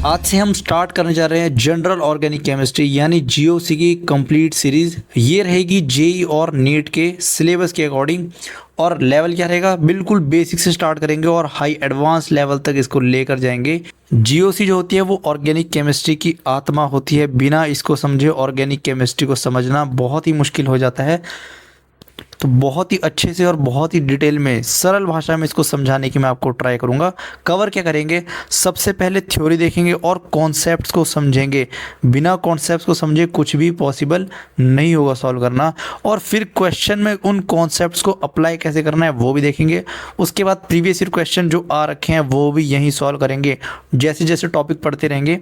आज से हम स्टार्ट करने जा रहे हैं जनरल ऑर्गेनिक केमिस्ट्री यानी जीओसी की कंप्लीट सीरीज़। ये रहेगी जेई और नीट के सिलेबस के अकॉर्डिंग। और लेवल क्या रहेगा, बिल्कुल बेसिक से स्टार्ट करेंगे और हाई एडवांस लेवल तक इसको लेकर जाएंगे। जीओसी जो होती है वो ऑर्गेनिक केमिस्ट्री की आत्मा होती है। बिना इसको समझे ऑर्गेनिक केमिस्ट्री को समझना बहुत ही मुश्किल हो जाता है। तो बहुत ही अच्छे से और बहुत ही डिटेल में सरल भाषा में इसको समझाने की मैं आपको ट्राई करूंगा। कवर क्या करेंगे, सबसे पहले थ्योरी देखेंगे और कॉन्सेप्ट्स को समझेंगे। बिना कॉन्सेप्ट्स को समझे कुछ भी पॉसिबल नहीं होगा सॉल्व करना। और फिर क्वेश्चन में उन कॉन्सेप्ट्स को अप्लाई कैसे करना है वो भी देखेंगे। उसके बाद प्रीवियस ईयर क्वेश्चन जो आ रखे हैं वो भी यहीं सॉल्व करेंगे। जैसे जैसे टॉपिक पढ़ते रहेंगे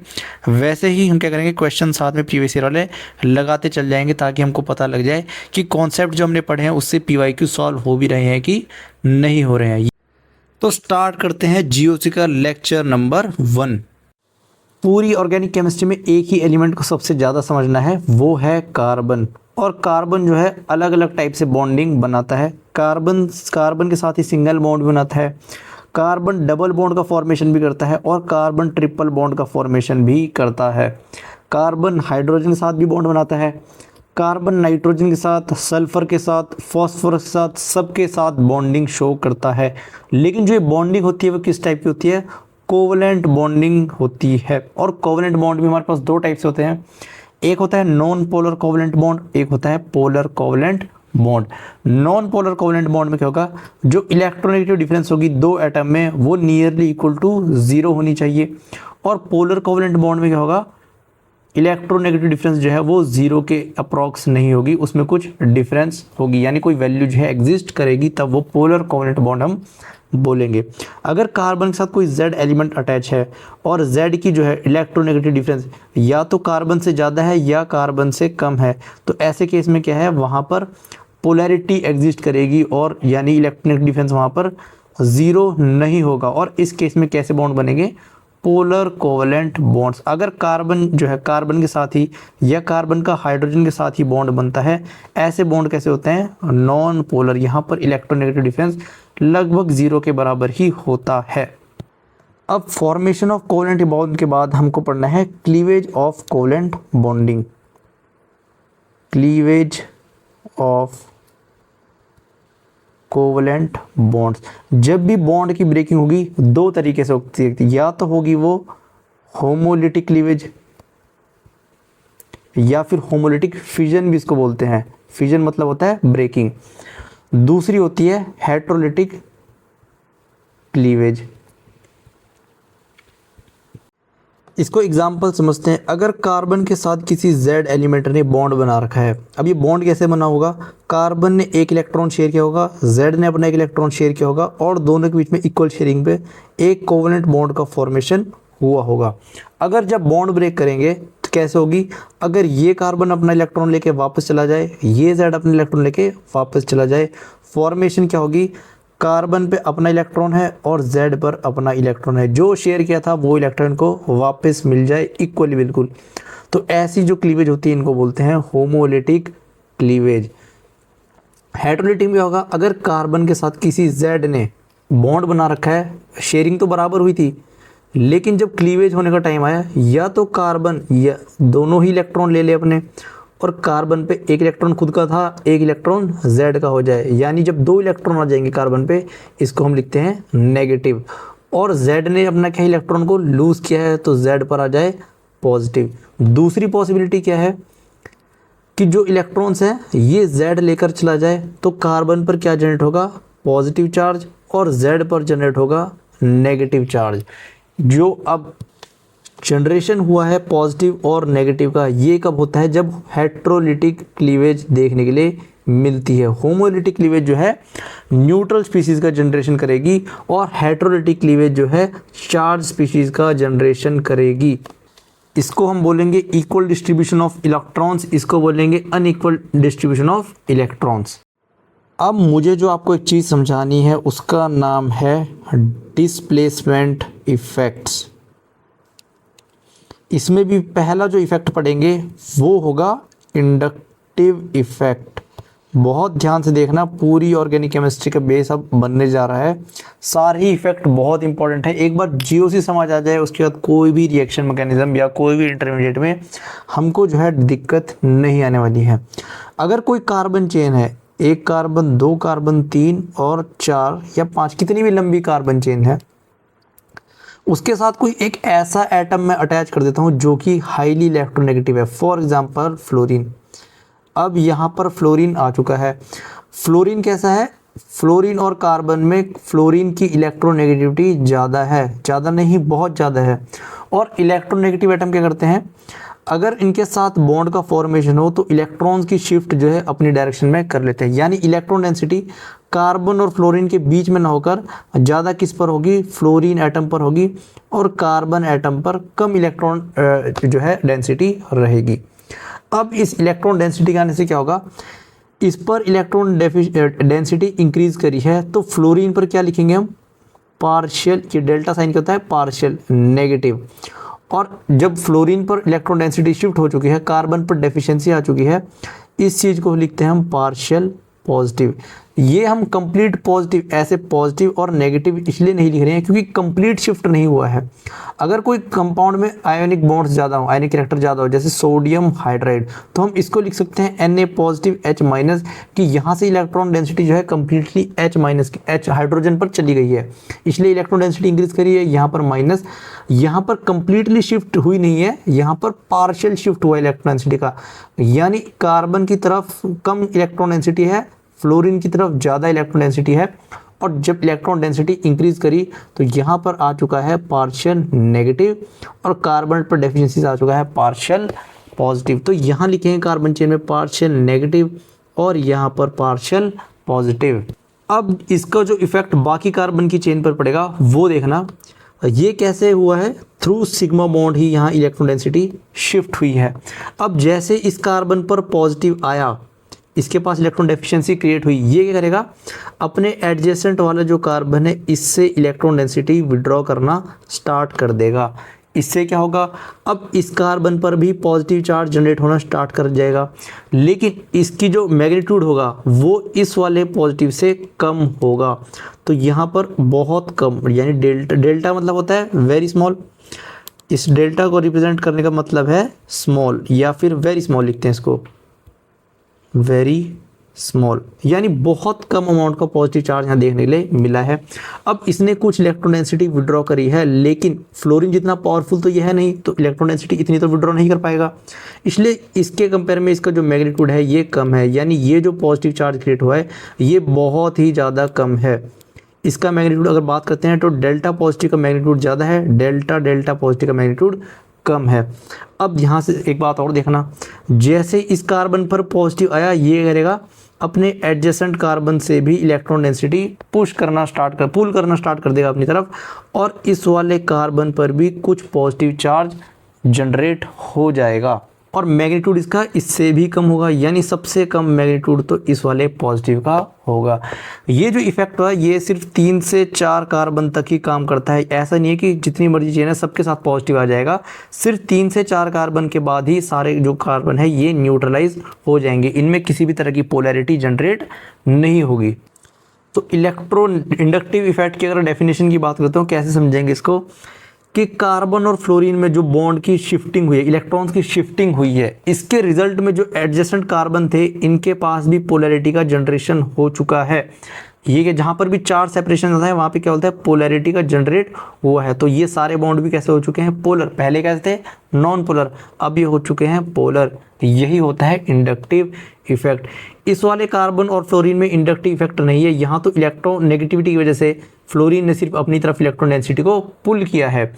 वैसे ही हम क्या करेंगे, क्वेश्चन साथ में प्रीवियस ईयर वाले लगाते चल जाएंगे ताकि हमको पता लग जाए कि कॉन्सेप्ट जो हमने पढ़े हैं उससे पीवाईक्यू सॉल्व हो भी रहे हैं कि नहीं हो रहे हैं। तो स्टार्ट करते हैं जीओसी का लेक्चर नंबर 1। पूरी ऑर्गेनिक केमिस्ट्री में एक ही एलिमेंट को सबसे ज़्यादा समझना है, वो है कार्बन। और कार्बन जो है अलग अलग टाइप से बॉन्डिंग बनाता है। कार्बन के साथ ही सिंगल बॉन्ड बनाता है, कार्बन डबल बॉन्ड का फॉर्मेशन भी करता है और कार्बन ट्रिपल बॉन्ड का फॉर्मेशन भी करता है। कार्बन हाइड्रोजन के साथ भी बॉन्ड बनाता है, कार्बन नाइट्रोजन के साथ, सल्फर के साथ, फॉस्फोरस के साथ, सबके साथ बॉन्डिंग शो करता है। लेकिन जो ये बॉन्डिंग होती है वो किस टाइप की होती है, कोवलेंट बॉन्डिंग होती है। और कोवलेंट बॉन्ड भी हमारे पास दो टाइप से होते हैं, एक होता है नॉन पोलर कोवलेंट बॉन्ड, एक होता है polar covalent bond. Non polar covalent bond में क्या होगा, जो इलेक्ट्रोनेगेटिव डिफरेंस होगी दो एटम में वो नियरली इक्वल टू 0 होनी चाहिए। और पोलर कोवलेंट बॉन्ड में क्या होगा, इलेक्ट्रोनेगेटिव डिफरेंस जो है वो 0 के अप्रॉक्स नहीं होगी, उसमें कुछ डिफरेंस होगी, यानी कोई वैल्यू जो है एग्जिस्ट करेगी, तब वो पोलर कोवलेंट बॉन्ड हम बोलेंगे। अगर कार्बन के साथ कोई Z एलिमेंट अटैच है और Z की जो है इलेक्ट्रोनेगेटिव डिफरेंस या तो कार्बन से ज़्यादा है या कार्बन से कम है, तो ऐसे केस में क्या है, वहाँ पर पोलैरिटी एग्जिस्ट करेगी और यानी इलेक्ट्रोनेगेटिव डिफरेंस वहाँ पर 0 नहीं होगा। और इस केस में कैसे बॉन्ड बनेंगे, पोलर कोवलेंट बॉन्ड्स। अगर कार्बन जो है कार्बन के साथ ही या कार्बन का हाइड्रोजन के साथ ही बॉन्ड बनता है, ऐसे बॉन्ड कैसे होते हैं, नॉन पोलर। यहाँ पर इलेक्ट्रोनेगेटिव डिफरेंस लगभग 0 के बराबर ही होता है। अब फॉर्मेशन ऑफ कोवलेंट बॉन्ड के बाद हमको पढ़ना है cleavage of covalent bonding. Cleavage of covalent bonds. जब भी बॉन्ड की ब्रेकिंग होगी दो तरीके से होती है, या तो होगी वो होमोलिटिक क्लीवेज या फिर होमोलिटिक फिजन भी इसको बोलते हैं। फिजन मतलब होता है ब्रेकिंग। दूसरी होती है हेट्रोलिटिक क्लीवेज। इसको एग्जाम्पल समझते हैं। अगर कार्बन के साथ किसी Z एलिमेंट ने बॉन्ड बना रखा है, अब ये बॉन्ड कैसे बना होगा, कार्बन ने एक इलेक्ट्रॉन शेयर किया होगा, Z ने अपना एक इलेक्ट्रॉन शेयर किया होगा और दोनों के बीच में इक्वल शेयरिंग पे एक कोवलेंट बॉन्ड का फॉर्मेशन हुआ होगा। अगर जब बॉन्ड ब्रेक करेंगे तो कैसे होगी, अगर ये कार्बन अपना इलेक्ट्रॉन लेके वापस चला जाए, ये Z अपना इलेक्ट्रॉन लेके वापस चला जाए, फॉर्मेशन क्या होगी, कार्बन पे अपना इलेक्ट्रॉन है और Z पर अपना इलेक्ट्रॉन है, जो शेयर किया था वो इलेक्ट्रॉन को वापस मिल जाए इक्वली बिल्कुल। तो ऐसी जो क्लीवेज होती है इनको बोलते हैं होमोलिटिक क्लीवेज। हेट्रोलिटिक में होगा, अगर कार्बन के साथ किसी Z ने बॉन्ड बना रखा है, शेयरिंग तो बराबर हुई थी, लेकिन जब क्लीवेज होने का टाइम आया, या तो कार्बन या दोनों ही इलेक्ट्रॉन ले ले अपने, और कार्बन पे एक इलेक्ट्रॉन खुद का था, एक इलेक्ट्रॉन Z का हो जाए, यानी जब दो इलेक्ट्रॉन आ जाएंगे कार्बन पे, इसको हम लिखते हैं नेगेटिव। और Z ने अपना क्या इलेक्ट्रॉन को लूज किया है तो Z पर आ जाए पॉजिटिव। दूसरी पॉसिबिलिटी क्या है कि जो इलेक्ट्रॉन्स हैं ये Z लेकर चला जाए तो कार्बन पर क्या जनरेट होगा, पॉजिटिव चार्ज, और Z पर जनरेट होगा नेगेटिव चार्ज। जो अब जनरेशन हुआ है पॉजिटिव और नेगेटिव का, ये कब होता है, जब हेट्रोलिटिक क्लीवेज देखने के लिए मिलती है। होमोलिटिक क्लीवेज जो है न्यूट्रल स्पीशीज का जनरेशन करेगी और हेट्रोलिटिक क्लीवेज जो है चार्ज स्पीशीज का जनरेशन करेगी। इसको हम बोलेंगे इक्वल डिस्ट्रीब्यूशन ऑफ इलेक्ट्रॉन्स, इसको बोलेंगे अनइक्वल डिस्ट्रीब्यूशन ऑफ इलेक्ट्रॉन्स। अब मुझे जो आपको एक चीज़ समझानी है उसका नाम है डिस्प्लेसमेंट इफेक्ट्स। इसमें भी पहला जो इफेक्ट पढ़ेंगे वो होगा इंडक्टिव इफेक्ट। बहुत ध्यान से देखना, पूरी ऑर्गेनिक केमिस्ट्री का बेस अब बनने जा रहा है। सारे इफेक्ट बहुत इंपॉर्टेंट है। एक बार जीओसी समझ आ जाए उसके बाद कोई भी रिएक्शन मैकेनिज्म या कोई भी इंटरमीडिएट में हमको जो है दिक्कत नहीं आने वाली है। अगर कोई कार्बन चेन है, 1 कार्बन, 2 कार्बन, 3 और 4 या 5, कितनी भी लंबी कार्बन चेन है, उसके साथ कोई एक ऐसा एटम मैं अटैच कर देता हूँ जो कि हाईली इलेक्ट्रोनेगेटिव है, फॉर एग्जांपल फ्लोरीन। अब यहाँ पर फ्लोरीन आ चुका है। फ्लोरीन कैसा है? फ्लोरीन और कार्बन में फ्लोरीन की इलेक्ट्रोनेगेटिविटी ज़्यादा है, ज़्यादा नहीं बहुत ज़्यादा है। और इलेक्ट्रोनेगेटिव एटम क्या करते हैं, अगर इनके साथ बॉन्ड का फॉर्मेशन हो तो इलेक्ट्रॉन्स की शिफ्ट जो है अपनी डायरेक्शन में कर लेते हैं। यानी इलेक्ट्रॉन डेंसिटी कार्बन और फ्लोरीन के बीच में ना होकर ज़्यादा किस पर होगी, फ्लोरीन एटम पर होगी, और कार्बन एटम पर कम इलेक्ट्रॉन जो है डेंसिटी रहेगी। अब इस इलेक्ट्रॉन डेंसिटी के आने से क्या होगा, इस पर इलेक्ट्रॉन डेंसिटी इंक्रीज करी है तो फ्लोरीन पर क्या लिखेंगे हम, पार्शियल, ये डेल्टा साइन क्या होता है, पार्शियल नेगेटिव। और जब फ्लोरीन पर इलेक्ट्रॉन डेंसिटी शिफ्ट हो चुकी है, कार्बन पर डेफिशिएंसी आ चुकी है, इस चीज़ को लिखते हैं हम पार्शियल पॉजिटिव। ये हम कंप्लीट पॉजिटिव, ऐसे पॉजिटिव और नेगेटिव इसलिए नहीं लिख रहे हैं क्योंकि कंप्लीट शिफ्ट नहीं हुआ है। अगर कोई कंपाउंड में आयोनिक बॉन्ड्स ज़्यादा हो, आयोनिक कैरेक्टर ज़्यादा हो, जैसे सोडियम हाइड्राइड, तो हम इसको लिख सकते हैं Na पॉजिटिव H माइनस, कि यहाँ से इलेक्ट्रॉन डेंसिटी जो है completely H minus, H hydrogen पर चली गई है, इसलिए इलेक्ट्रॉन डेंसिटी इंक्रीज करी है, यहाँ पर माइनस। यहाँ पर कंप्लीटली शिफ्ट हुई नहीं है, यहाँ पर पार्शियल शिफ्ट हुआ इलेक्ट्रॉन डेंसिटी का, यानी कार्बन की तरफ कम इलेक्ट्रॉन डेंसिटी है, फ्लोरीन की तरफ ज़्यादा इलेक्ट्रॉन डेंसिटी है। और जब इलेक्ट्रॉन डेंसिटी इंक्रीज करी तो यहाँ पर आ चुका है पार्शियल नेगेटिव, और कार्बन पर डेफिशिएंसी आ चुका है पार्शियल पॉजिटिव। तो यहाँ लिखेंगे कार्बन चेन में पार्शियल नेगेटिव और यहाँ पर पार्शियल पॉजिटिव। अब इसका जो इफेक्ट बाकी कार्बन की चेन पर पड़ेगा वो देखना। ये कैसे हुआ है, थ्रू सिग्मा बॉन्ड ही यहाँ इलेक्ट्रॉन डेंसिटी शिफ्ट हुई है। अब जैसे इस कार्बन पर पॉजिटिव आया, इसके पास इलेक्ट्रॉन डेफिशिएंसी क्रिएट हुई, ये क्या करेगा, अपने एडजेसेंट वाला जो कार्बन है इससे इलेक्ट्रॉन डेंसिटी विड्रॉ करना स्टार्ट कर देगा। इससे क्या होगा, अब इस कार्बन पर भी पॉजिटिव चार्ज जनरेट होना स्टार्ट कर जाएगा, लेकिन इसकी जो मैग्नीट्यूड होगा वो इस वाले पॉजिटिव से कम होगा। तो यहाँ पर बहुत कम, यानी डेल्टा, डेल्टा मतलब होता है वेरी स्मॉल, इस डेल्टा को रिप्रेजेंट करने का मतलब है स्मॉल, या फिर वेरी स्मॉल लिखते हैं इसको, वेरी स्मॉल, यानी बहुत कम अमाउंट का पॉजिटिव चार्ज यहाँ देखने के लिए मिला है। अब इसने कुछ इलेक्ट्रॉन डेंसिटी विड्रॉ करी है, लेकिन फ्लोरीन जितना पावरफुल तो यह है नहीं, तो इलेक्ट्रॉन डेंसिटी इतनी तो विड्रॉ नहीं कर पाएगा, इसलिए इसके कंपेयर में इसका जो मैग्नीट्यूड है ये कम है, यानी ये जो पॉजिटिव चार्ज क्रिएट हुआ है ये बहुत ही ज़्यादा कम है। इसका मैग्नीट्यूड अगर बात करते हैं तो डेल्टा पॉजिटिव का मैग्नीट्यूड ज़्यादा है, डेल्टा पॉजिटिव का मैग्नीट्यूड कम है। अब यहाँ से एक बात और देखना, जैसे इस कार्बन पर पॉजिटिव आया, ये करेगा अपने एडजेसेंट कार्बन से भी इलेक्ट्रॉन डेंसिटी पुल करना स्टार्ट कर देगा अपनी तरफ, और इस वाले कार्बन पर भी कुछ पॉजिटिव चार्ज जनरेट हो जाएगा, और मैग्नीट्यूड इसका इससे भी कम होगा, यानी सबसे कम मैग्नीट्यूड तो इस वाले पॉजिटिव का होगा। ये जो इफेक्ट हुआ ये सिर्फ 3 से 4 कार्बन तक ही काम करता है। ऐसा नहीं है कि जितनी मर्जी चेन है सबके साथ पॉजिटिव आ जाएगा, सिर्फ 3 से 4 कार्बन के बाद ही सारे जो कार्बन है ये न्यूट्रलाइज हो जाएंगे, इनमें किसी भी तरह की पोलैरिटी जनरेट नहीं होगी। तो इलेक्ट्रो इंडक्टिव इफेक्ट की अगर डेफिनेशन की बात करते हो, कैसे समझेंगे इसको, कि कार्बन और फ्लोरीन में जो बॉन्ड की शिफ्टिंग हुई है, इलेक्ट्रॉन्स की शिफ्टिंग हुई है, इसके रिजल्ट में जो एडजेसेंट कार्बन थे इनके पास भी पोलैरिटी का जनरेशन हो चुका है। ये कि जहाँ पर भी चार्ज सेपरेशन होता है वहाँ पे क्या होता है, पोलैरिटी का जनरेट हुआ है। तो ये सारे बॉन्ड भी कैसे हो चुके हैं, पोलर। पहले कैसे थे, नॉन पोलर, अब ये हो चुके हैं पोलर। यही होता है इंडक्टिव इफेक्ट। इस वाले कार्बन और फ्लोरीन में इंडक्टिव इफेक्ट नहीं है, यहाँ तो इलेक्ट्रोनेगेटिविटी की वजह से फ्लोरीन ने सिर्फ अपनी तरफ इलेक्ट्रॉन डेंसिटी को पुल किया है।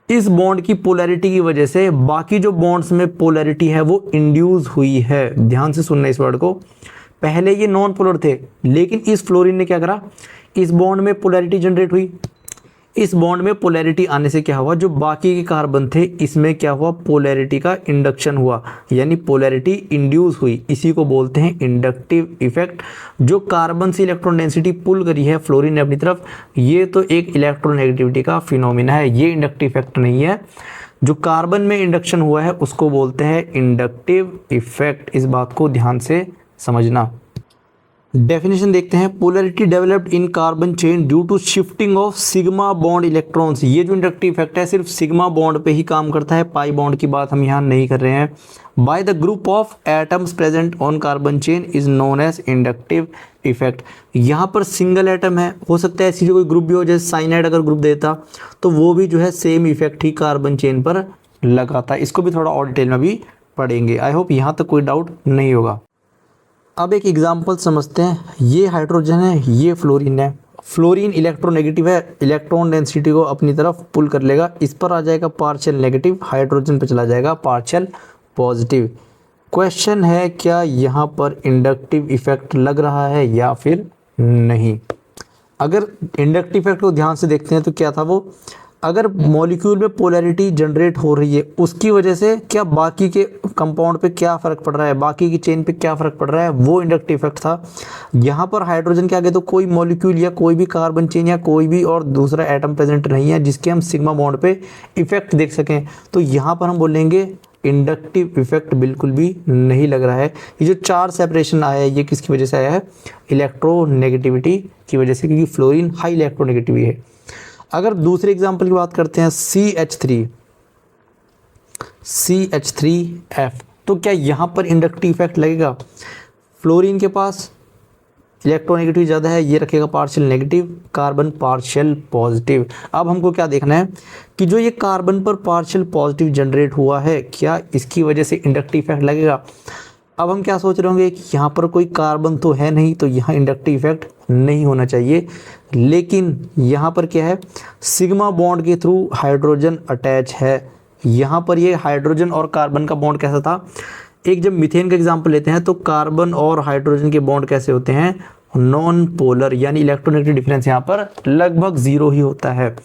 इस बॉन्ड की पोलैरिटी की वजह से बाकी जो बॉन्ड्स में पोलैरिटी है वो इंड्यूस हुई है। ध्यान से सुनना इस वर्ड को, पहले ये नॉन पोलर थे, लेकिन इस फ्लोरीन ने क्या करा, इस बॉन्ड में पोलैरिटी जनरेट हुई। इस बॉन्ड में पोलैरिटी आने से क्या हुआ, जो बाकी के कार्बन थे इसमें क्या हुआ, पोलैरिटी का इंडक्शन हुआ, यानी पोलैरिटी इंड्यूस हुई। इसी को बोलते हैं इंडक्टिव इफेक्ट। जो कार्बन से इलेक्ट्रॉन डेंसिटी पुल करी है फ्लोरीन ने अपनी तरफ, ये तो एक इलेक्ट्रोनेगेटिविटी का फिनोमिना है, ये इंडक्टिव इफेक्ट नहीं है। जो कार्बन में इंडक्शन हुआ है उसको बोलते हैं इंडक्टिव इफेक्ट। इस बात को ध्यान से समझना। डेफिनेशन देखते हैं। Polarity developed in carbon chain due to shifting of sigma bond electrons. ये जो इंडक्टिव इफेक्ट है सिर्फ सिग्मा बॉन्ड पे ही काम करता है, पाई बॉन्ड की बात हम यहाँ नहीं कर रहे हैं। By the group of atoms present on carbon chain is known as inductive effect. यहाँ पर सिंगल एटम है, हो सकता है ऐसी जो कोई ग्रुप भी हो, जैसे साइनाइड अगर ग्रुप देता तो वो भी जो है सेम इफेक्ट ही कार्बन चेन पर लगाता है। इसको भी थोड़ा और डिटेल में भी पढ़ेंगे। आई होप यहाँ तक कोई डाउट नहीं होगा। अब एक एग्जांपल समझते हैं। ये हाइड्रोजन है, ये फ्लोरीन है। फ्लोरीन इलेक्ट्रोनेगेटिव है, इलेक्ट्रॉन डेंसिटी को अपनी तरफ पुल कर लेगा। इस पर आ जाएगा पार्शियल नेगेटिव, हाइड्रोजन पे चला जाएगा पार्शियल पॉजिटिव। क्वेश्चन है क्या यहाँ पर इंडक्टिव इफेक्ट लग रहा है या फिर नहीं। अगर इंडक्टिव इफेक्ट को ध्यान से देखते हैं तो क्या था वो, अगर मॉलिक्यूल में पोलैरिटी जनरेट हो रही है उसकी वजह से क्या बाकी के कंपाउंड पे क्या फ़र्क पड़ रहा है, बाकी की चेन पे क्या फ़र्क पड़ रहा है, वो इंडक्टिव इफेक्ट था। यहाँ पर हाइड्रोजन के आगे तो कोई मॉलिक्यूल या कोई भी कार्बन चेन या कोई भी और दूसरा एटम प्रेजेंट नहीं है जिसके हम सिग्मा बॉन्ड पे इफेक्ट देख सकें। तो यहाँ पर हम बोलेंगे इंडक्टिव इफेक्ट बिल्कुल भी नहीं लग रहा है। ये जो चार सेपरेशन आया है ये किसकी वजह से आया है, इलेक्ट्रोनेगेटिविटी की वजह से, क्योंकि फ्लोरीन हाई इलेक्ट्रोनेगेटिव है। अगर दूसरे एग्जांपल की बात करते हैं CH3F, तो क्या यहाँ पर इंडक्टिव इफेक्ट लगेगा। फ्लोरीन के पास इलेक्ट्रोनेगेटिव ज़्यादा है, ये रखेगा partial negative, carbon partial positive. अब हमको क्या देखना है कि जो ये कार्बन पर पार्शियल पॉजिटिव जनरेट हुआ है क्या इसकी वजह से इंडक्टिव इफेक्ट लगेगा। अब हम क्या सोच रहे होंगे कि यहाँ पर कोई कार्बन तो है नहीं तो यहाँ इंडक्टिव इफेक्ट नहीं होना चाहिए, लेकिन यहाँ पर क्या है, सिग्मा बॉन्ड के थ्रू हाइड्रोजन अटैच है। यहाँ पर ये हाइड्रोजन और कार्बन का बॉन्ड कैसा था, एक जब मीथेन का एग्जांपल लेते हैं तो कार्बन और हाइड्रोजन के बॉन्ड कैसे होते हैं, नॉन पोलर, यानी इलेक्ट्रोनेगेटिव डिफरेंस यहाँ पर लगभग 0 ही होता है।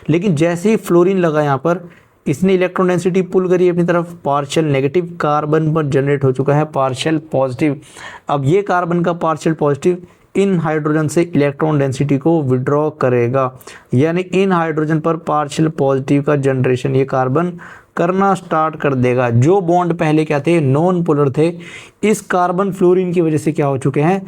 लेकिन जैसे ही फ्लोरीन लगा यहाँ पर, इसने इलेक्ट्रॉन डेंसिटी पुल करी अपनी तरफ, पार्शियल नेगेटिव, कार्बन पर जनरेट हो चुका है पार्शियल पॉजिटिव। अब ये कार्बन का पार्शियल पॉजिटिव इन हाइड्रोजन से इलेक्ट्रॉन डेंसिटी को विड्रॉ करेगा, यानी इन हाइड्रोजन पर पार्शियल पॉजिटिव का जनरेशन ये कार्बन करना स्टार्ट कर देगा। जो बॉन्ड पहले क्या थे, नॉन पोलर थे, इस कार्बन फ्लोरीन की वजह से क्या हो चुके हैं,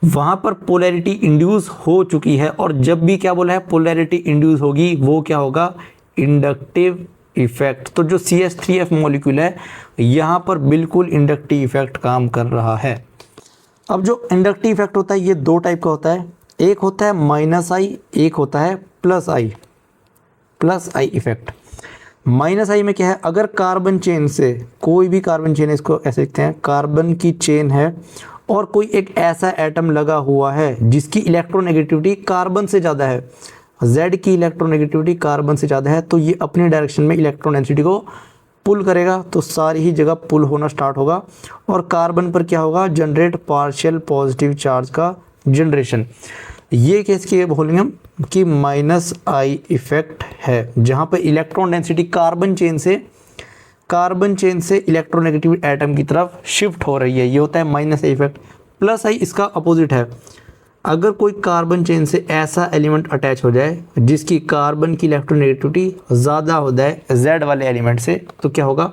वहाँ पर पोलैरिटी इंड्यूस हो चुकी है। और जब भी क्या बोला है, पोलैरिटी इंड्यूस होगी वो क्या होगा, इंडक्टिव इफेक्ट। तो जो CH3F मॉलिक्यूल है यहाँ पर बिल्कुल इंडक्टिव इफेक्ट काम कर रहा है। अब जो इंडक्टिव इफेक्ट होता है ये दो टाइप का होता है, एक होता है -I, एक होता है प्लस आई इफेक्ट। -I में क्या है, अगर कार्बन चेन से, कोई भी कार्बन चेन, इसको ऐसे लिखते हैं, कार्बन की चेन है और कोई एक ऐसा एटम लगा हुआ है जिसकी इलेक्ट्रोनेगेटिविटी कार्बन से ज़्यादा है, Z की इलेक्ट्रोनेगेटिविटी कार्बन से ज़्यादा है, तो ये अपने डायरेक्शन में इलेक्ट्रॉन डेंसिटी को पुल करेगा, तो सारी ही जगह पुल होना स्टार्ट होगा और कार्बन पर क्या होगा, जनरेट पार्शियल पॉजिटिव चार्ज का जनरेशन। ये केस की बोलेंगे हम कि -I इफेक्ट है, जहाँ पर इलेक्ट्रॉन डेंसिटी कार्बन चेन से इलेक्ट्रोनेगेटिव एटम की तरफ शिफ्ट हो रही है, ये होता है -I इफेक्ट। +I इसका अपोजिट है, अगर कोई कार्बन चेन से ऐसा एलिमेंट अटैच हो जाए जिसकी कार्बन की इलेक्ट्रोनेगेटिविटी ज़्यादा हो जाए Z वाले एलिमेंट से, तो क्या होगा,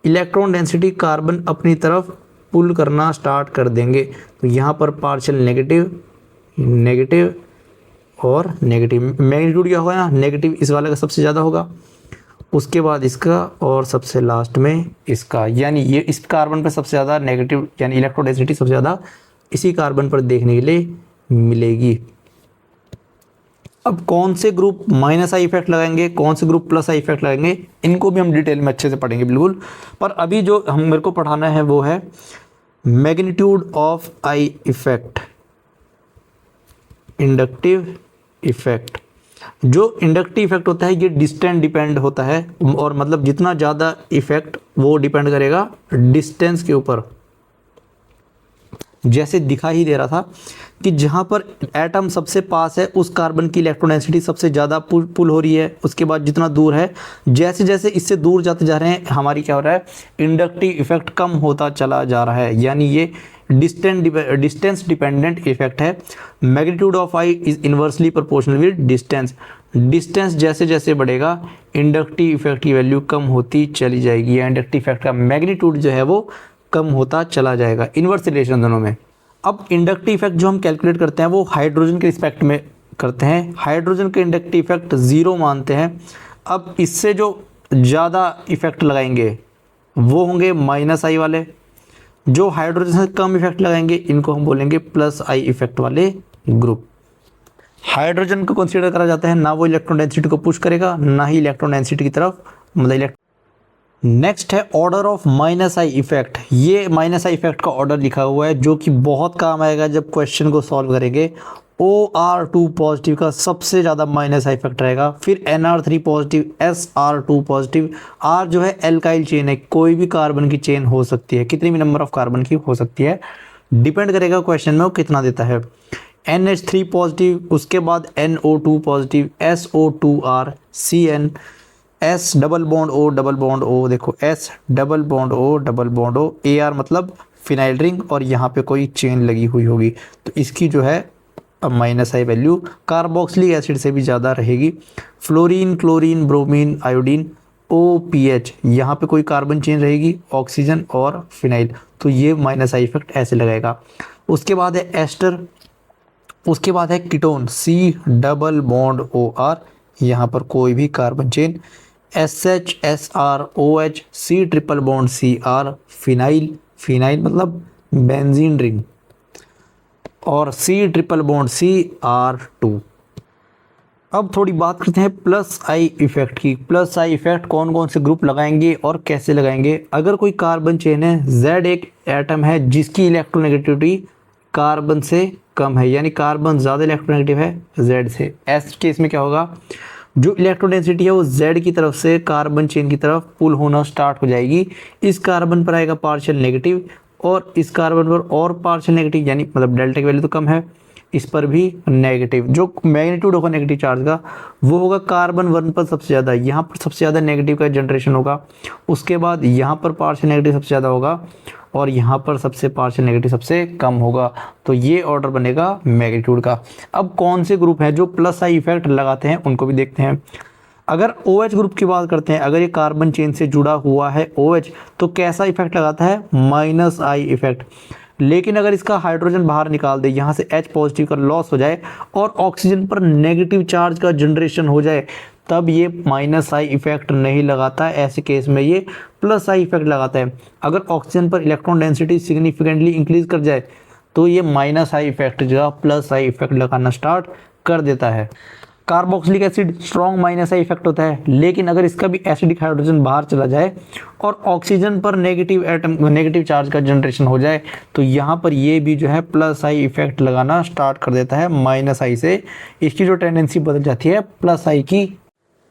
इलेक्ट्रॉन डेंसिटी कार्बन अपनी तरफ पुल करना स्टार्ट कर देंगे। तो यहाँ पर पार्शियल नेगेटिव और नेगेटिव, मैग्नीट्यूड क्या होगा ना, नेगेटिव इस वाले का सबसे ज़्यादा होगा, उसके बाद इसका और सबसे लास्ट में इसका, यानी ये इस कार्बन पर सबसे ज़्यादा नेगेटिव यानी इलेक्ट्रॉन डेंसिटी सबसे ज़्यादा इसी कार्बन पर देखने के लिए मिलेगी। अब कौन से ग्रुप -I इफेक्ट लगाएंगे, कौन से ग्रुप +I इफेक्ट लगाएंगे, इनको भी हम डिटेल में अच्छे से पढ़ेंगे बिल्कुल। पर अभी जो हम मेरे को पढ़ाना है वो है magnitude of I effect, inductive effect. जो इंडक्टिव इफेक्ट होता है ये डिस्टेंस डिपेंड होता है, और मतलब जितना ज़्यादा इफेक्ट वो डिपेंड करेगा डिस्टेंस के ऊपर। जैसे दिखा ही दे रहा था कि जहाँ पर एटम सबसे पास है उस कार्बन की इलेक्ट्रॉन डेंसिटी सबसे ज़्यादा पुल हो रही है, उसके बाद जितना दूर है, जैसे जैसे इससे दूर जाते जा रहे हैं हमारी क्या हो रहा है, इंडक्टिव इफेक्ट कम होता चला जा रहा है, यानी ये डिस्टेंस डिपेंडेंट इफेक्ट है। Magnitude of I is inversely proportional with distance जैसे जैसे बढ़ेगा इंडक्टिव इफेक्ट की वैल्यू कम होती चली जाएगी, या इंडक्टिव इफेक्ट का मैग्नीट्यूड जो है वो कम होता चला जाएगा, इन्वर्स रिलेशन दोनों में। अब इंडक्टिव इफेक्ट जो हम कैलकुलेट करते हैं वो हाइड्रोजन के रिस्पेक्ट में करते हैं। हाइड्रोजन के इंडक्टिव इफेक्ट 0 मानते हैं। अब इससे जो ज़्यादा इफेक्ट लगाएंगे वो होंगे माइनस आई वाले, जो हाइड्रोजन से कम इफेक्ट लगाएंगे इनको हम बोलेंगे प्लस आई इफेक्ट वाले ग्रुप। हाइड्रोजन को कंसीडर करा जाता है ना वो इलेक्ट्रॉन डेंसिटी को पुश करेगा ना ही इलेक्ट्रॉन डेंसिटी की तरफ मतलब। नेक्स्ट है order of minus I effect. ये माइनस आई इफेक्ट का ऑर्डर लिखा हुआ है जो कि बहुत काम आएगा जब क्वेश्चन को सॉल्व करेंगे। OR2 पॉजिटिव का सबसे ज़्यादा माइनस आई इफेक्ट रहेगा, फिर NR3 positive, SR2 positive. R जो है एल्काइल चेन है, कोई भी कार्बन की चेन हो सकती है, कितनी भी नंबर ऑफ कार्बन की हो सकती है, डिपेंड करेगा क्वेश्चन में वो कितना देता है। NH3 पॉजिटिव, उसके बाद NO2 positive, SO2R, CN, S double bond O, देखो S double bond O, AR मतलब फिनाइल रिंग और यहाँ पे कोई चेन लगी हुई होगी तो इसकी जो है minus I value carboxylic acid से भी ज़्यादा रहेगी। Fluorine, chlorine, bromine, iodine, OPH, यहाँ पे कोई कार्बन चेन रहेगी, ऑक्सीजन और फिनाइल, तो ये माइनस आई इफेक्ट ऐसे लगाएगा। उसके बाद है एस्टर, उसके बाद है ketone, C double bond OR, यहाँ पर कोई भी carbon chain, SH, SR, OH, C triple bond CR, phenyl मतलब बेंजीन रिंग, और C ट्रिपल बॉन्ड CR2। अब थोड़ी बात करते हैं प्लस आई इफेक्ट की। प्लस आई इफेक्ट कौन कौन से ग्रुप लगाएंगे और कैसे लगाएंगे। अगर कोई कार्बन चेन है, Z एक एटम है जिसकी इलेक्ट्रोनेगेटिविटी कार्बन से कम है, यानी कार्बन ज़्यादा इलेक्ट्रोनेगेटिव है Z से। ऐसे केस में क्या होगा, जो इलेक्ट्रोडेंसिटी है वो Z की तरफ से कार्बन चेन की तरफ पुल होना स्टार्ट हो जाएगी। इस कार्बन पर आएगा पार्शियल नेगेटिव और इस कार्बन पर और पार्शियल नेगेटिव, यानी मतलब डेल्टा की वैल्यू तो कम है, इस पर भी नेगेटिव। जो मैग्नीट्यूड होगा नेगेटिव चार्ज का वो होगा कार्बन 1 पर सबसे ज़्यादा, यहाँ पर सबसे ज़्यादा नेगेटिव का जनरेशन होगा। उसके बाद यहाँ पर पार्शियल नेगेटिव सबसे ज़्यादा होगा और यहाँ पर सबसे पार्शियल नेगेटिव सबसे कम होगा, तो ये ऑर्डर बनेगा मैग्नीट्यूड का। अब कौन से ग्रुप हैं जो प्लस आई इफेक्ट लगाते हैं उनको भी देखते हैं। अगर OH ग्रुप की बात करते हैं, अगर ये कार्बन चेन से जुड़ा हुआ है OH तो कैसा इफेक्ट लगाता है, माइनस आई इफेक्ट। लेकिन अगर इसका हाइड्रोजन बाहर निकाल दे, यहाँ से H पॉजिटिव का लॉस हो जाए और ऑक्सीजन पर नेगेटिव चार्ज का जनरेशन हो जाए, तब ये माइनस आई इफेक्ट नहीं लगाता है। ऐसे केस में ये प्लस आई इफेक्ट लगाता है। अगर ऑक्सीजन पर इलेक्ट्रॉन डेंसिटी सिग्निफिकेंटली इंक्रीज कर जाए तो ये माइनस आई इफेक्ट जगह प्लस आई इफेक्ट लगाना स्टार्ट कर देता है। Carboxylic acid strong minus I effect होता है, लेकिन अगर इसका भी एसिडिक हाइड्रोजन बाहर चला जाए और ऑक्सीजन पर नेगेटिव चार्ज का जनरेशन हो जाए तो यहाँ पर ये भी जो है प्लस आई इफेक्ट लगाना स्टार्ट कर देता है माइनस आई से। इसकी जो टेंडेंसी बदल जाती है प्लस आई की।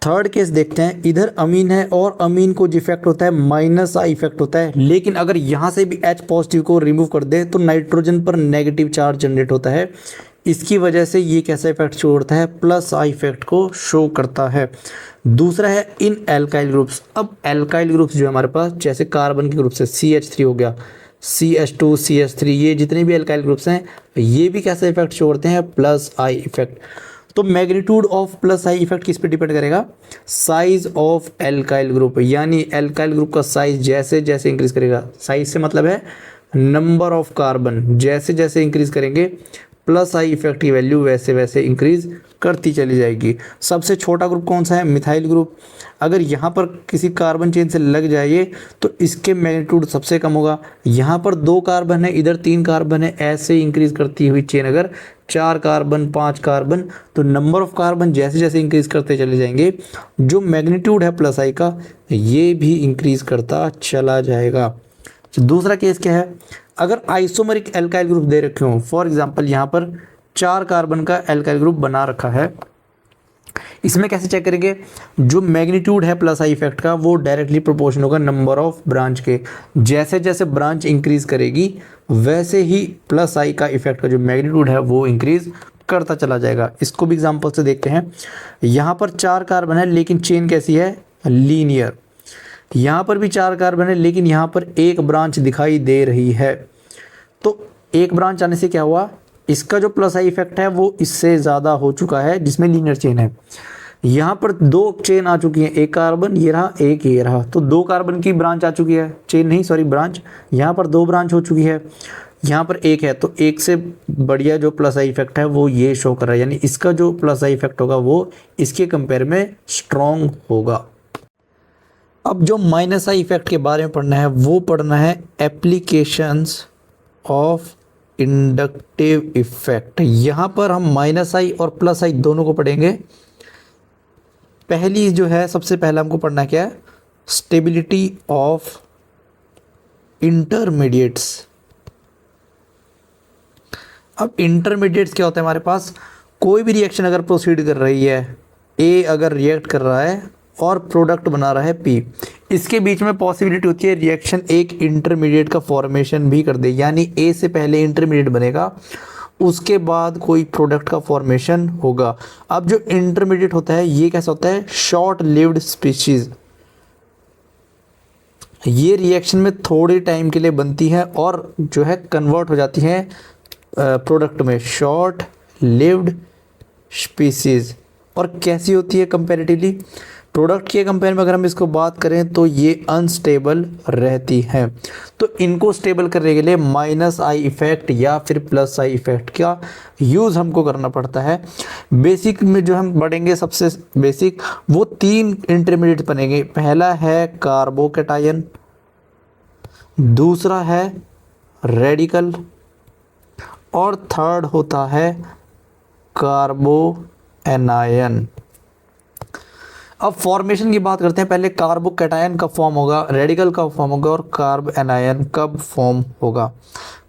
थर्ड केस देखते हैं। इधर अमीन है और अमीन को जो इफेक्ट होता है माइनस आई इफेक्ट होता है, लेकिन अगर यहाँ से भी H पॉजिटिव को रिमूव कर दे तो नाइट्रोजन पर नेगेटिव चार्ज जनरेट होता है। इसकी वजह से ये कैसा इफेक्ट छोड़ता है, प्लस आई इफेक्ट को शो करता है। दूसरा है इन एल्काइल ग्रुप्स। अब एल्काइल ग्रुप्स जो है हमारे पास, जैसे कार्बन के ग्रुप से CH3 हो गया, CH2, CH3, ये जितने भी एल्काइल ग्रुप्स हैं ये भी कैसा इफेक्ट छोड़ते हैं, प्लस आई इफेक्ट। तो magnitude of plus I effect किस पे डिपेंड करेगा, साइज ऑफ एल्काइल ग्रुप, यानी एल्काइल ग्रुप का साइज जैसे जैसे इंक्रीज करेगा, साइज से मतलब है नंबर ऑफ कार्बन, जैसे जैसे इंक्रीज करेंगे प्लस आई इफेक्ट की वैल्यू वैसे वैसे इंक्रीज करती चली जाएगी। सबसे छोटा ग्रुप कौन सा है, मिथाइल ग्रुप। अगर यहाँ पर किसी कार्बन चेन से लग जाए तो इसके मैग्नीट्यूड सबसे कम होगा। यहाँ पर 2 कार्बन है, इधर 3 कार्बन है, ऐसे इंक्रीज करती हुई चेन अगर 4 कार्बन 5 कार्बन, तो नंबर ऑफ कार्बन जैसे जैसे इंक्रीज करते चले जाएंगे, जो मैग्नीट्यूड है प्लस आई का ये भी इंक्रीज करता चला जाएगा। दूसरा केस क्या है, अगर आइसोमरिक एल्काइल ग्रुप दे रखे हों, फॉर एग्जांपल यहाँ पर 4 कार्बन का एल्काइल ग्रुप बना रखा है, इसमें कैसे चेक करेंगे, जो मैग्नीट्यूड है प्लस आई इफेक्ट का वो डायरेक्टली प्रोपोर्शनल होगा नंबर ऑफ ब्रांच के। जैसे जैसे ब्रांच इंक्रीज करेगी वैसे ही प्लस आई का इफेक्ट का जो मैग्नीट्यूड है वो इंक्रीज करता चला जाएगा। इसको भी एग्जांपल से देखते हैं। यहाँ पर 4 कार्बन है लेकिन चेन कैसी है, लीनियर। यहाँ पर भी 4 कार्बन है लेकिन यहाँ पर एक ब्रांच दिखाई दे रही है, तो एक ब्रांच आने से क्या हुआ, इसका जो प्लस आई इफेक्ट है वो इससे ज़्यादा हो चुका है जिसमें लीनियर चेन है। यहाँ पर 2 चेन आ चुकी हैं, एक कार्बन ये रहा, एक ये रहा, तो 2 कार्बन की ब्रांच आ चुकी है, चेन नहीं सॉरी ब्रांच। यहाँ पर 2 ब्रांच हो चुकी है। यहाँ पर एक है, तो एक से बढ़िया जो प्लस आई इफेक्ट है वो ये शो कर रहा है, यानी इसका जो प्लस आई इफेक्ट होगा वो इसके कंपेयर में स्ट्रॉन्ग होगा। अब जो माइनस आई इफेक्ट के बारे में पढ़ना है वो पढ़ना है एप्लीकेशंस ऑफ इंडक्टिव इफेक्ट। यहाँ पर हम माइनस आई और प्लस आई दोनों को पढ़ेंगे। पहली जो है, सबसे पहला हमको पढ़ना क्या है, स्टेबिलिटी ऑफ इंटरमीडिएट्स। अब इंटरमीडिएट्स क्या होता है, हमारे पास कोई भी रिएक्शन अगर प्रोसीड कर रही है, ए अगर रिएक्ट कर रहा है और प्रोडक्ट बना रहा है पी, इसके बीच में पॉसिबिलिटी होती है रिएक्शन एक इंटरमीडिएट का फॉर्मेशन भी कर दे, यानी ए से पहले इंटरमीडिएट बनेगा, उसके बाद कोई प्रोडक्ट का फॉर्मेशन होगा। अब जो इंटरमीडिएट होता है ये कैसा होता है, शॉर्ट लिव्ड स्पीशीज। ये रिएक्शन में थोड़े टाइम के लिए बनती है और जो है कन्वर्ट हो जाती है प्रोडक्ट में, शॉर्ट लिव्ड स्पीसीज। और कैसी होती है कंपैरेटिवली, प्रोडक्ट के कंपेयर में अगर हम इसको बात करें तो ये अनस्टेबल रहती हैं। तो इनको स्टेबल करने के लिए माइनस आई इफेक्ट या फिर प्लस आई इफेक्ट का यूज़ हमको करना पड़ता है। बेसिक में जो हम पढ़ेंगे सबसे बेसिक, वो 3 इंटरमीडिएट बनेंगे। पहला है कार्बोकैटायन, दूसरा है रेडिकल और थर्ड होता है कार्बो एनायन। अब फॉर्मेशन की बात करते हैं। पहले कार्बोकैटायन कब फॉर्म होगा, रेडिकल कब फॉर्म होगा और कार्ब एनायन कब फॉर्म होगा।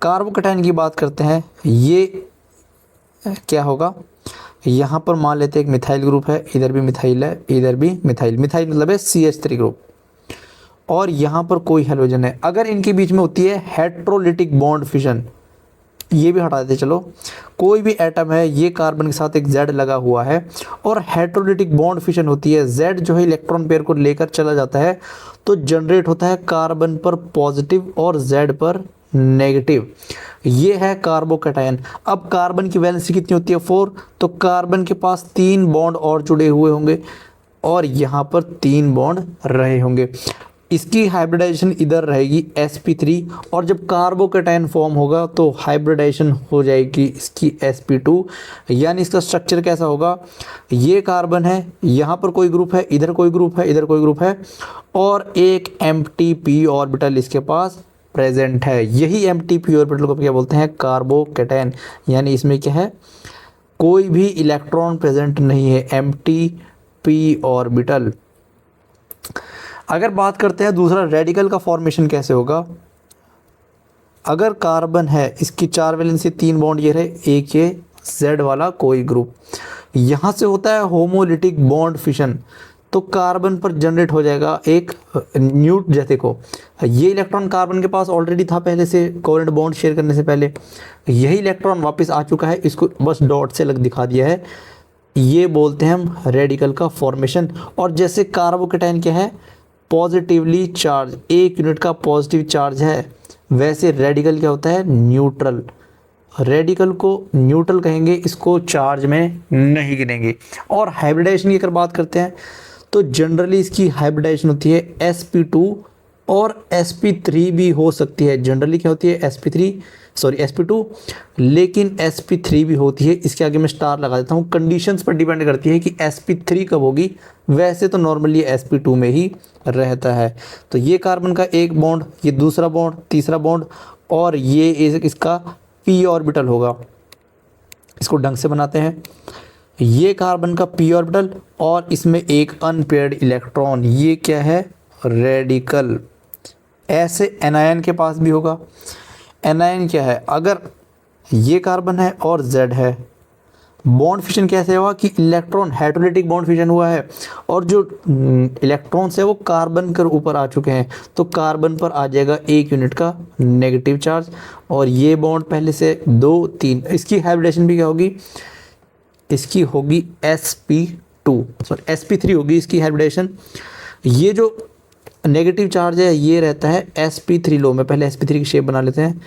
कार्बोकैटायन की बात करते हैं, ये क्या होगा, यहाँ पर मान लेते हैं एक मिथाइल ग्रुप है, इधर भी मिथाइल है, इधर भी मिथाइल, मिथाइल मतलब है CH3 ग्रुप, और यहाँ पर कोई हेलोजन है। अगर इनके बीच में होती है हेट्रोलिटिक बॉन्ड फिशन, ये भी हटा देते चलो, कोई भी एटम है, ये कार्बन के साथ एक Z लगा हुआ है और हेट्रोलिटिक बॉन्ड फिशन होती है, Z जो है इलेक्ट्रॉन पेयर को लेकर चला जाता है, तो जनरेट होता है कार्बन पर पॉजिटिव और Z पर नेगेटिव। ये है कार्बोकैटायन। अब कार्बन की वैलेंसी कितनी होती है, 4, तो कार्बन के पास 3 बॉन्ड और जुड़े हुए होंगे और यहाँ पर 3 बॉन्ड रहे होंगे। इसकी हाइब्रिडाइजेशन इधर रहेगी sp3, और जब कार्बोकैटायन फॉर्म होगा तो हाइब्रिडाइजेशन हो जाएगी इसकी sp2। यानी इसका स्ट्रक्चर कैसा होगा, ये कार्बन है, यहाँ पर कोई ग्रुप है, इधर कोई ग्रुप है, इधर कोई ग्रुप है, और एक एम्प्टी p ऑर्बिटल इसके पास प्रेजेंट है। यही एम्प्टी p ऑर्बिटल को क्या बोलते हैं, कार्बोकैटायन। यानी इसमें क्या है, कोई भी इलेक्ट्रॉन प्रेजेंट नहीं है, एम्प्टी p ऑर्बिटल। अगर बात करते हैं दूसरा रेडिकल का फॉर्मेशन कैसे होगा, अगर कार्बन है, इसकी 4 वैलेंसी 3 बॉन्ड ये रहे, एक ये Z वाला कोई ग्रुप, यहाँ से होता है होमोलिटिक बॉन्ड फिशन, तो कार्बन पर जनरेट हो जाएगा एक न्यूट जैसे को। ये इलेक्ट्रॉन कार्बन के पास ऑलरेडी था पहले से, कोवेलेंट बॉन्ड शेयर करने से पहले, यही इलेक्ट्रॉन वापस आ चुका है, इसको बस डॉट से अलग दिखा दिया है। ये बोलते हैं हम रेडिकल का फॉर्मेशन। और जैसे कार्बोकैटायन क्या है, पॉजिटिवली चार्ज, 1 यूनिट का पॉजिटिव चार्ज है, वैसे रेडिकल क्या होता है, न्यूट्रल। रेडिकल को न्यूट्रल कहेंगे, इसको चार्ज में नहीं गिनेंगे। और हाइब्रिडाइजेशन की अगर बात करते हैं तो जनरली इसकी हाइब्रिडाइजेशन होती है sp2 और sp3 भी हो सकती है। जनरली क्या होती है, sp2, लेकिन sp3 भी होती है। इसके आगे मैं स्टार लगा देता हूँ, कंडीशंस पर डिपेंड करती है कि sp3 कब होगी। वैसे तो नॉर्मली sp2 में ही रहता है। तो ये कार्बन का एक बॉन्ड, ये दूसरा बॉन्ड, तीसरा बॉन्ड, और ये इसका p ऑर्बिटल होगा। इसको ढंग से बनाते हैं, ये कार्बन का p ऑर्बिटल और इसमें एक अनपेयर्ड इलेक्ट्रॉन, ये क्या है, रेडिकल। ऐसे एनायन के पास भी होगा। एनायन क्या है, अगर ये कार्बन है और Z है, बॉन्ड फिशन कैसे हुआ कि इलेक्ट्रॉन हेट्रोलिटिक बॉन्ड फिशन हुआ है और जो इलेक्ट्रॉन्स है वो कार्बन के ऊपर आ चुके हैं, तो कार्बन पर आ जाएगा 1 यूनिट का नेगेटिव चार्ज। और ये बॉन्ड पहले से 2, 3, इसकी हाइब्रिडेशन भी क्या होगी, इसकी होगी sp3 होगी इसकी हाइब्रिडेशन। ये जो नेगेटिव चार्ज है ये रहता है sp3 लो में, पहले sp3 की शेप बना लेते हैं,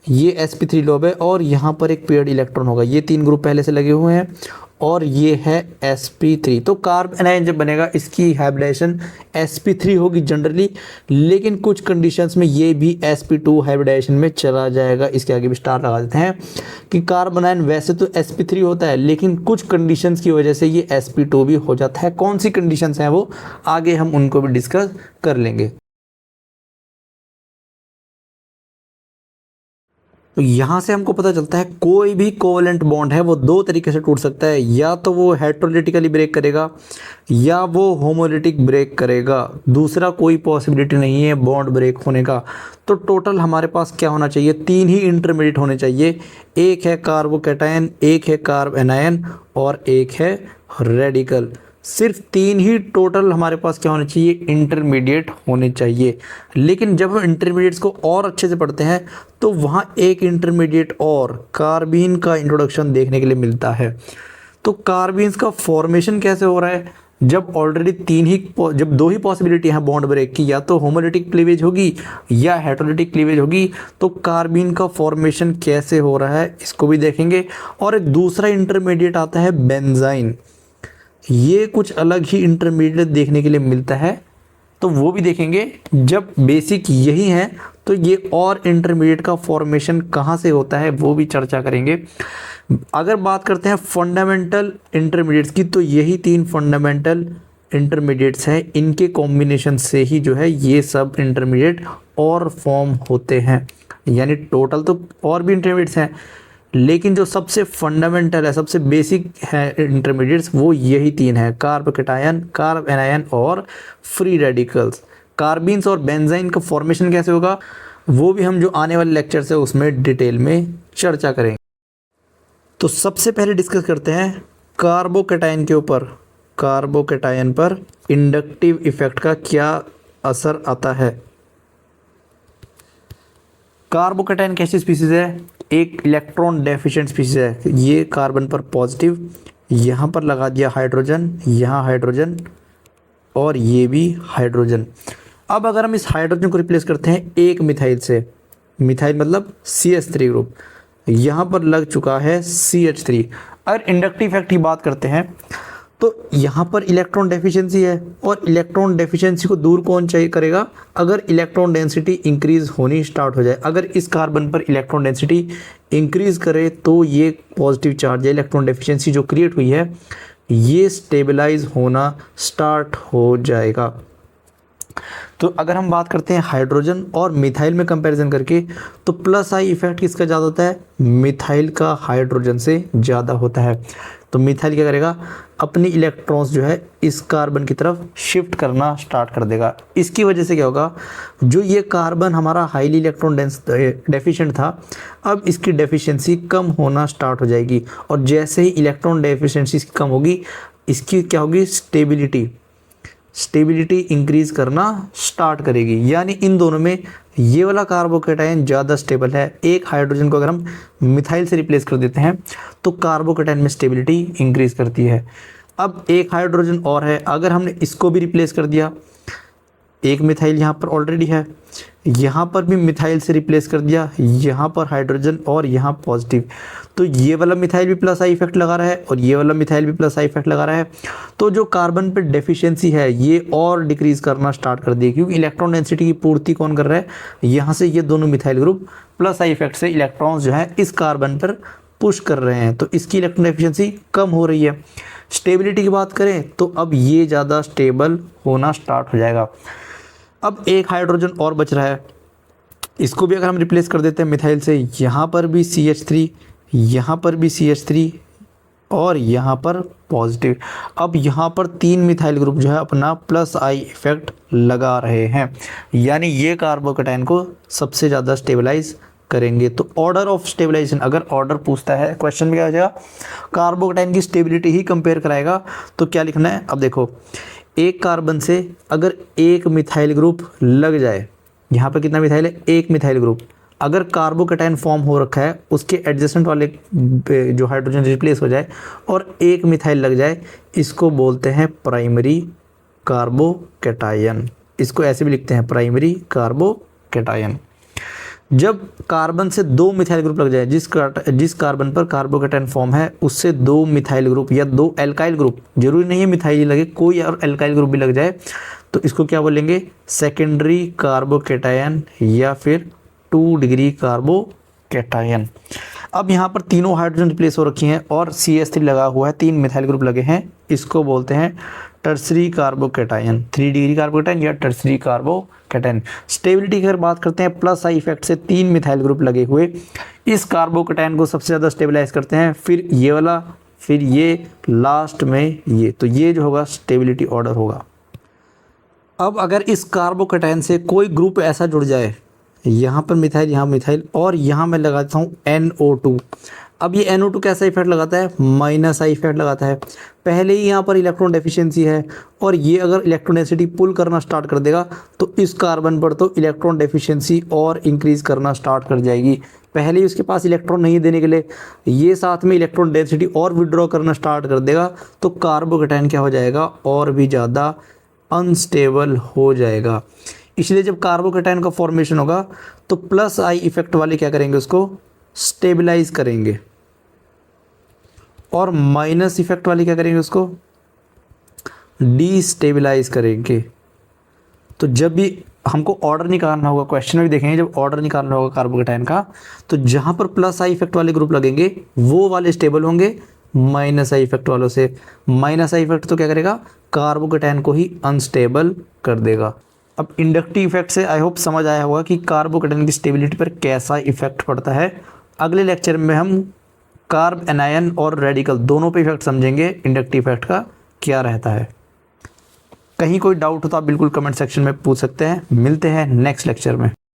ये sp3 लोब है और यहाँ पर एक पेयर्ड इलेक्ट्रॉन होगा। ये 3 ग्रुप पहले से लगे हुए हैं और ये है sp3। तो कार्ब एनायन जब बनेगा इसकी हाइब्रिडाइजेशन sp3 होगी जनरली, लेकिन कुछ कंडीशंस में ये भी sp2 हाइब्रिडाइजेशन में चला जाएगा। इसके आगे भी स्टार लगा देते हैं कि कार्ब एनायन वैसे तो sp3 होता है, लेकिन कुछ कंडीशंस की वजह से ये sp2 भी हो जाता है। कौन सी कंडीशंस हैं वो आगे हम उनको भी डिस्कस कर लेंगे। तो यहाँ से हमको पता चलता है कोई भी कोवलेंट बॉन्ड है वो दो तरीके से टूट सकता है, या तो वो हेटेरोलिटिकली ब्रेक करेगा या वो होमोलिटिक ब्रेक करेगा। दूसरा कोई पॉसिबिलिटी नहीं है बॉन्ड ब्रेक होने का। तो टोटल हमारे पास क्या होना चाहिए, तीन ही इंटरमीडिएट होने चाहिए। एक है कार्बोकैटायन, एक है कार्ब एनायन और एक है रेडिकल। सिर्फ तीन ही टोटल हमारे पास क्या होने चाहिए, इंटरमीडिएट होने चाहिए। लेकिन जब हम इंटरमीडिएट्स को और अच्छे से पढ़ते हैं तो वहाँ एक इंटरमीडिएट और कार्बीन का इंट्रोडक्शन देखने के लिए मिलता है। तो कार्बीन्स का फॉर्मेशन कैसे हो रहा है, जब ऑलरेडी जब दो ही पॉसिबिलिटी है बॉन्ड ब्रेक की, या तो होमोलिटिक क्लीवेज होगी या हेटेरोलिटिक क्लीवेज होगी। तो कार्बीन का फॉर्मेशन कैसे हो रहा है इसको भी देखेंगे। और एक दूसरा इंटरमीडिएट आता है बेंजाइन, ये कुछ अलग ही इंटरमीडिएट देखने के लिए मिलता है, तो वो भी देखेंगे। जब बेसिक यही है तो ये और इंटरमीडिएट का फॉर्मेशन कहाँ से होता है वो भी चर्चा करेंगे। अगर बात करते हैं फंडामेंटल इंटरमीडिएट्स की, तो यही तीन फंडामेंटल इंटरमीडिएट्स हैं, इनके कॉम्बिनेशन से ही जो है ये सब इंटरमीडिएट और फॉर्म होते हैं। यानी टोटल तो और भी इंटरमीडिएट्स हैं, लेकिन जो सबसे फंडामेंटल है, सबसे बेसिक है इंटरमीडिएट्स, वो यही तीन है, कार्बोकैटायन, कार्ब एनायन और फ्री रेडिकल्स। कार्बीन्स और बेंजाइन का फॉर्मेशन कैसे होगा वो भी हम जो आने वाले लेक्चर से उसमें डिटेल में चर्चा करेंगे। तो सबसे पहले डिस्कस करते हैं कार्बोकैटायन के ऊपर। कार्बोकैटायन पर इंडक्टिव इफेक्ट का क्या असर आता है। कार्बोकैटायन कैसी स्पीसीज है, एक इलेक्ट्रॉन डेफिशिएंट स्पीसीज है। ये कार्बन पर पॉजिटिव, यहाँ पर लगा दिया हाइड्रोजन, यहाँ हाइड्रोजन और ये भी हाइड्रोजन। अब अगर हम इस हाइड्रोजन को रिप्लेस करते हैं एक मिथाइल से, मिथाइल मतलब CH3 ग्रुप, यहाँ पर लग चुका है CH3। अगर इंडक्टिव इफेक्ट की बात करते हैं तो यहाँ पर इलेक्ट्रॉन डेफिशिएंसी है, और इलेक्ट्रॉन डेफिशिएंसी को दूर कौन चाहिए करेगा, अगर इलेक्ट्रॉन डेंसिटी इंक्रीज होनी स्टार्ट हो जाए। अगर इस कार्बन पर इलेक्ट्रॉन डेंसिटी इंक्रीज करे तो ये पॉजिटिव चार्ज है, इलेक्ट्रॉन डेफिशिएंसी जो क्रिएट हुई है ये स्टेबलाइज होना स्टार्ट हो जाएगा। तो अगर हम बात करते हैं हाइड्रोजन और मिथाइल में कंपैरिजन करके, तो प्लस आई इफेक्ट किसका ज़्यादा होता है, मिथाइल का हाइड्रोजन से ज़्यादा होता है। तो मिथाइल क्या करेगा, अपनी इलेक्ट्रॉन्स जो है इस कार्बन की तरफ शिफ्ट करना स्टार्ट कर देगा। इसकी वजह से क्या होगा, जो ये कार्बन हमारा हाईली इलेक्ट्रॉन डेफिशिएंट था, अब इसकी डेफिशिएंसी कम होना स्टार्ट हो जाएगी। और जैसे ही इलेक्ट्रॉन डेफिशिएंसी कम होगी, इसकी क्या होगी, स्टेबिलिटी इंक्रीज करना स्टार्ट करेगी। यानी इन दोनों में ये वाला कार्बोकैटायन ज़्यादा स्टेबल है। एक हाइड्रोजन को अगर हम मिथाइल से रिप्लेस कर देते हैं तो कार्बोकैटायन में स्टेबिलिटी इंक्रीज करती है। अब एक हाइड्रोजन और है, अगर हमने इसको भी रिप्लेस कर दिया, एक मिथाइल यहाँ पर ऑलरेडी है, यहाँ पर भी मिथाइल से रिप्लेस कर दिया, यहाँ पर हाइड्रोजन और यहाँ पॉजिटिव, तो ये वाला मिथाइल भी प्लस आई इफेक्ट लगा रहा है और ये वाला मिथाइल भी प्लस आई इफेक्ट लगा रहा है। तो जो कार्बन पे डेफिशिएंसी है ये और डिक्रीज करना स्टार्ट कर देगी, क्योंकि इलेक्ट्रॉन डेंसिटी की पूर्ति कौन कर रहा है, यहाँ से ये दोनों methyl group plus I effect से इलेक्ट्रॉन्स जो है इस कार्बन पर पुश कर रहे हैं, तो इसकी इलेक्ट्रॉन डेफिशिएंसी कम हो रही है। स्टेबिलिटी की बात करें तो अब ये ज़्यादा स्टेबल होना स्टार्ट हो जाएगा। अब एक हाइड्रोजन और बच रहा है, इसको भी अगर हम रिप्लेस कर देते हैं मिथाइल से, यहाँ पर भी CH3, यहाँ पर भी CH3 और यहाँ पर पॉजिटिव। अब यहाँ पर तीन मिथाइल ग्रुप जो है अपना प्लस आई इफेक्ट लगा रहे हैं, यानी ये कार्बोकैटायन को सबसे ज़्यादा स्टेबलाइज करेंगे। तो ऑर्डर ऑफ स्टेबलाइजेशन, अगर ऑर्डर पूछता है क्वेश्चन में क्या हो जाएगा, कार्बोकैटायन की स्टेबिलिटी ही कंपेयर कराएगा, तो क्या लिखना है। अब देखो, एक कार्बन से अगर एक मिथाइल ग्रुप लग जाए, यहाँ पर कितना मिथाइल है, एक मिथाइल ग्रुप, अगर कार्बोकैटायन फॉर्म हो रखा है उसके एडजेसेंट वाले जो हाइड्रोजन रिप्लेस हो जाए और एक मिथाइल लग जाए, इसको बोलते हैं प्राइमरी कार्बोकैटायन। इसको ऐसे भी लिखते हैं, प्राइमरी कार्बोकैटायन। जब कार्बन से 2 मिथाइल ग्रुप लग जाए, जिस कार्बन पर कार्बोकेटायन फॉर्म है उससे 2 मिथाइल ग्रुप या 2 एल्काइल ग्रुप, जरूरी नहीं है मिथाइल लगे, कोई और एल्काइल ग्रुप भी लग जाए तो इसको क्या बोलेंगे, सेकेंडरी कार्बोकेटायन या फिर 2 डिग्री कार्बोकेटायन। अब यहाँ पर तीनों हाइड्रोजन रिप्लेस हो रखी हैं और CH3 लगा हुआ है, 3 मिथाइल ग्रुप लगे हैं, इसको बोलते हैं टर्सरी कार्बोकेटायन, 3 डिग्री कार्बोकेटायन या टर्सरी कार्बोकेटायन। स्टेबिलिटी की अगर बात करते हैं, प्लस आई इफेक्ट से 3 मिथाइल ग्रुप लगे हुए इस कार्बोकेटायन को सबसे ज़्यादा स्टेबलाइज करते हैं, फिर ये वाला, फिर ये, लास्ट में ये, तो ये जो होगा स्टेबिलिटी ऑर्डर होगा। अब अगर इस कार्बोकेटायन से कोई ग्रुप ऐसा जुड़ जाए, यहाँ पर मिथाइल, यहाँ मिथाइल, और यहाँ मैं लगा देता हूँ NO2। अब ये NO2 कैसा इफेक्ट लगाता है, माइनस आई इफेक्ट लगाता है। पहले ही यहाँ पर इलेक्ट्रॉन डेफिशिएंसी है और ये अगर इलेक्ट्रॉन डेंसिटी पुल करना स्टार्ट कर देगा तो इस कार्बन पर तो इलेक्ट्रॉन डेफिशिएंसी और इंक्रीज़ करना स्टार्ट कर जाएगी। पहले ही उसके पास इलेक्ट्रॉन नहीं देने के लिए ये साथ में इलेक्ट्रॉन डेंसिटी और विड्रॉ करना स्टार्ट कर देगा, तो कार्बोकेटायन क्या हो जाएगा, और भी ज़्यादा अनस्टेबल हो जाएगा। इसलिए जब कार्बोकेटायन का फॉर्मेशन होगा तो प्लस आई इफेक्ट वाले क्या करेंगे, उसको स्टेबलाइज करेंगे, और माइनस इफेक्ट वाले क्या करेंगे, उसको डीस्टेबलाइज करेंगे। तो जब भी हमको ऑर्डर निकालना होगा, क्वेश्चन में भी देखेंगे, जब ऑर्डर निकालना होगा कार्बोकेटायन का, तो जहाँ पर प्लस आई इफेक्ट वाले ग्रुप लगेंगे वो वाले स्टेबल होंगे माइनस आई इफेक्ट वालों से। माइनस आई इफेक्ट तो क्या करेगा, कार्बोकेटायन को ही अनस्टेबल कर देगा। अब इंडक्टिव इफेक्ट से आई होप समझ आया होगा कि कार्बोकेटायन की स्टेबिलिटी पर कैसा इफेक्ट पड़ता है। अगले लेक्चर में हम कार्ब एनायन और रेडिकल दोनों पे इफेक्ट समझेंगे, इंडक्टिव इफेक्ट का क्या रहता है। कहीं कोई डाउट हो तो आप बिल्कुल कमेंट सेक्शन में पूछ सकते हैं। मिलते हैं नेक्स्ट लेक्चर में।